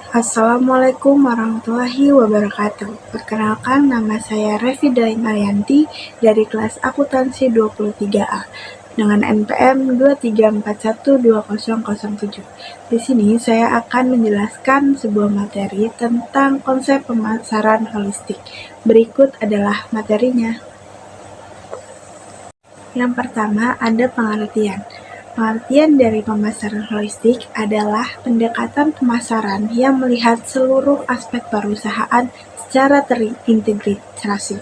Assalamualaikum warahmatullahi wabarakatuh. Perkenalkan, nama saya Revi Marianti dari kelas akuntansi 23A dengan NPM 234120007. Di sini saya akan menjelaskan sebuah materi tentang konsep pemasaran holistik. Berikut adalah materinya. Yang pertama, ada pengertian. Pengertian dari pemasaran holistik adalah pendekatan pemasaran yang melihat seluruh aspek perusahaan secara terintegrasi,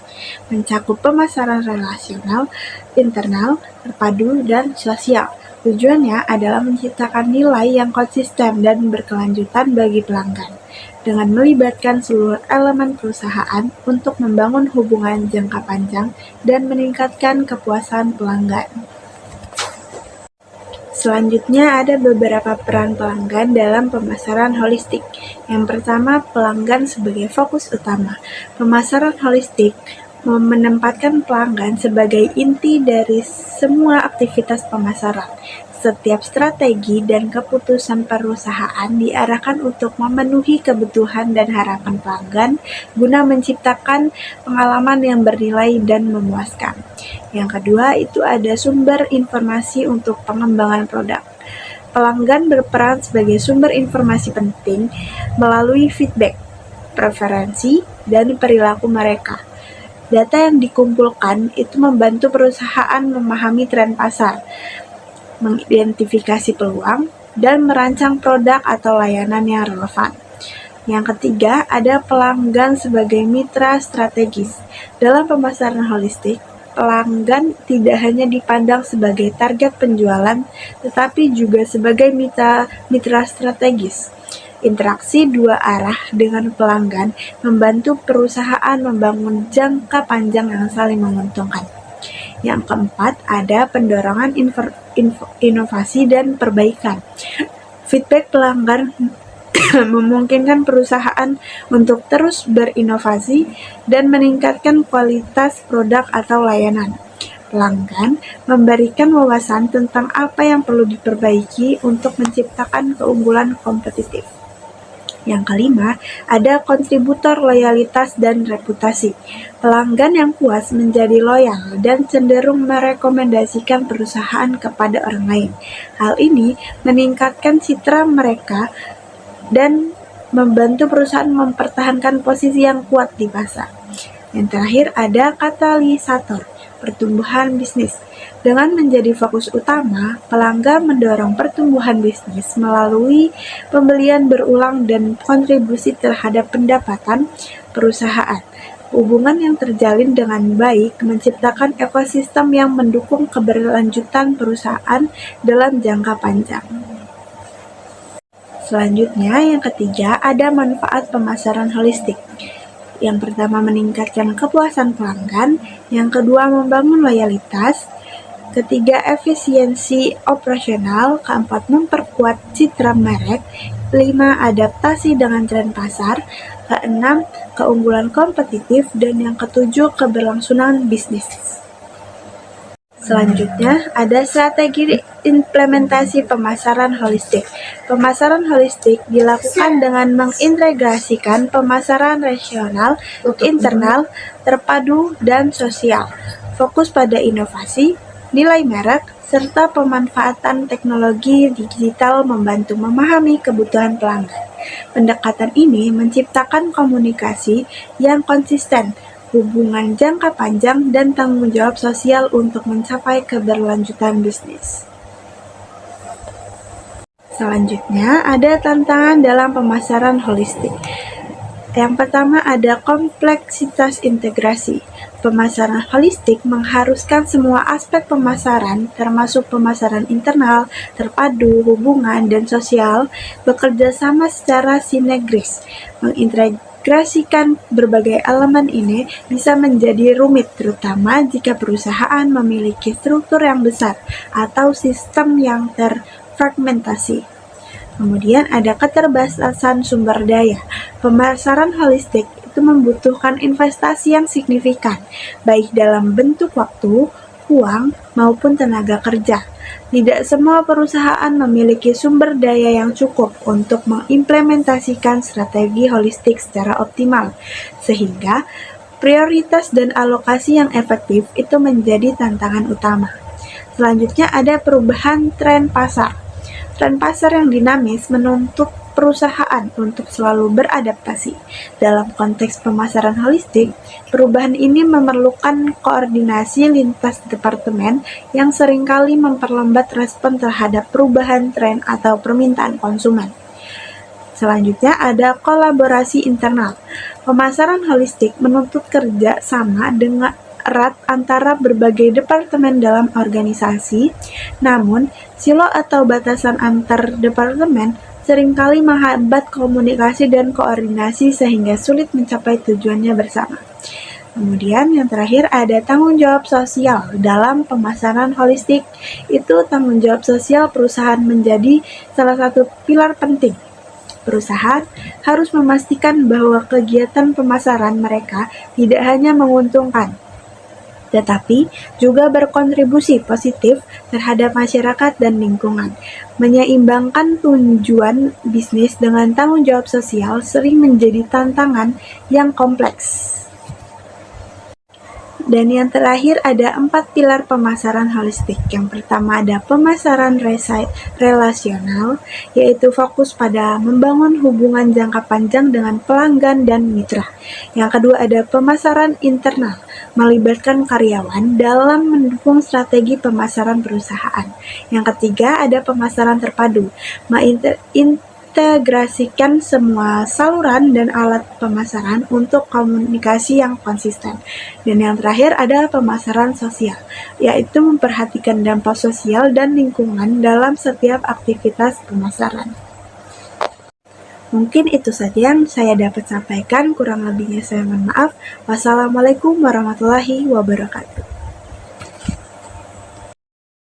mencakup pemasaran relasional, internal, terpadu, dan sosial. Tujuannya adalah menciptakan nilai yang konsisten dan berkelanjutan bagi pelanggan, dengan melibatkan seluruh elemen perusahaan untuk membangun hubungan jangka panjang dan meningkatkan kepuasan pelanggan. Selanjutnya ada beberapa peran pelanggan dalam pemasaran holistik. Yang pertama, pelanggan sebagai fokus utama. Pemasaran holistik menempatkan pelanggan sebagai inti dari semua aktivitas pemasaran. Setiap strategi dan keputusan perusahaan diarahkan untuk memenuhi kebutuhan dan harapan pelanggan guna menciptakan pengalaman yang bernilai dan memuaskan. Yang kedua, itu ada sumber informasi untuk pengembangan produk. Pelanggan berperan sebagai sumber informasi penting melalui feedback, preferensi, dan perilaku mereka. Data yang dikumpulkan itu membantu perusahaan memahami tren pasar, mengidentifikasi peluang, dan merancang produk atau layanan yang relevan. Yang ketiga, ada pelanggan sebagai mitra strategis. Dalam pemasaran holistik, pelanggan tidak hanya dipandang sebagai target penjualan, tetapi juga sebagai mitra strategis. Interaksi dua arah dengan pelanggan membantu perusahaan membangun jangka panjang yang saling menguntungkan. Yang keempat, ada pendorongan inovasi dan perbaikan. Feedback pelanggan memungkinkan perusahaan untuk terus berinovasi dan meningkatkan kualitas produk atau layanan. Pelanggan memberikan wawasan tentang apa yang perlu diperbaiki untuk menciptakan keunggulan kompetitif. Yang kelima, ada kontributor loyalitas dan reputasi. Pelanggan yang puas menjadi loyal dan cenderung merekomendasikan perusahaan kepada orang lain. Hal ini meningkatkan citra mereka dan membantu perusahaan mempertahankan posisi yang kuat di pasar. Yang terakhir, ada katalisator pertumbuhan bisnis. Dengan menjadi fokus utama, pelanggan mendorong pertumbuhan bisnis melalui pembelian berulang dan kontribusi terhadap pendapatan perusahaan. Hubungan yang terjalin dengan baik menciptakan ekosistem yang mendukung keberlanjutan perusahaan dalam jangka panjang. Selanjutnya, yang ketiga, ada manfaat pemasaran holistik. Yang pertama, meningkatkan kepuasan pelanggan. Yang kedua, membangun loyalitas. Ketiga, efisiensi operasional. Keempat, memperkuat citra merek. 5, adaptasi dengan tren pasar. Keenam, keunggulan kompetitif. Dan yang ketujuh, keberlangsungan bisnis. Selanjutnya, ada strategi implementasi pemasaran holistik. Pemasaran holistik dilakukan dengan mengintegrasikan pemasaran rasional, internal, terpadu, dan sosial. Fokus pada inovasi, nilai merek, serta pemanfaatan teknologi digital membantu memahami kebutuhan pelanggan. Pendekatan ini menciptakan komunikasi yang konsisten, hubungan jangka panjang, dan tanggung jawab sosial untuk mencapai keberlanjutan bisnis. Selanjutnya, ada tantangan dalam pemasaran holistik. Yang pertama, ada kompleksitas integrasi. Pemasaran holistik mengharuskan semua aspek pemasaran, termasuk pemasaran internal, terpadu, hubungan, dan sosial, bekerja sama secara sinergis. Mengintegrasikan berbagai elemen ini bisa menjadi rumit, terutama jika perusahaan memiliki struktur yang besar atau sistem yang terfragmentasi. Kemudian ada keterbatasan sumber daya. Pemasaran holistik itu membutuhkan investasi yang signifikan, baik dalam bentuk waktu, uang, maupun tenaga kerja. Tidak semua perusahaan memiliki sumber daya yang cukup untuk mengimplementasikan strategi holistik secara optimal, sehingga prioritas dan alokasi yang efektif itu menjadi tantangan utama. Selanjutnya ada perubahan tren pasar. Tren pasar yang dinamis menuntut perusahaan untuk selalu beradaptasi. Dalam konteks pemasaran holistik, perubahan ini memerlukan koordinasi lintas departemen yang seringkali memperlambat respon terhadap perubahan tren atau permintaan konsumen. Selanjutnya ada kolaborasi internal. Pemasaran holistik menuntut kerja sama dengan erat antara berbagai departemen dalam organisasi, namun silo atau batasan antar departemen seringkali menghambat komunikasi dan koordinasi sehingga sulit mencapai tujuannya bersama. Kemudian yang terakhir ada tanggung jawab sosial dalam pemasaran holistik. Itu tanggung jawab sosial perusahaan menjadi salah satu pilar penting. Perusahaan harus memastikan bahwa kegiatan pemasaran mereka tidak hanya menguntungkan, tetapi juga berkontribusi positif terhadap masyarakat dan lingkungan. Menyeimbangkan tujuan bisnis dengan tanggung jawab sosial sering menjadi tantangan yang kompleks. Dan yang terakhir ada 4 pilar pemasaran holistik. Yang pertama ada pemasaran relasional, yaitu fokus pada membangun hubungan jangka panjang dengan pelanggan dan mitra. Yang kedua ada pemasaran internal, melibatkan karyawan dalam mendukung strategi pemasaran perusahaan. Yang ketiga ada pemasaran terpadu, integrasikan semua saluran dan alat pemasaran untuk komunikasi yang konsisten. Dan yang terakhir ada pemasaran sosial, yaitu memperhatikan dampak sosial dan lingkungan dalam setiap aktivitas pemasaran. Mungkin itu saja yang saya dapat sampaikan, kurang lebihnya saya mohon maaf. Wassalamualaikum warahmatullahi wabarakatuh.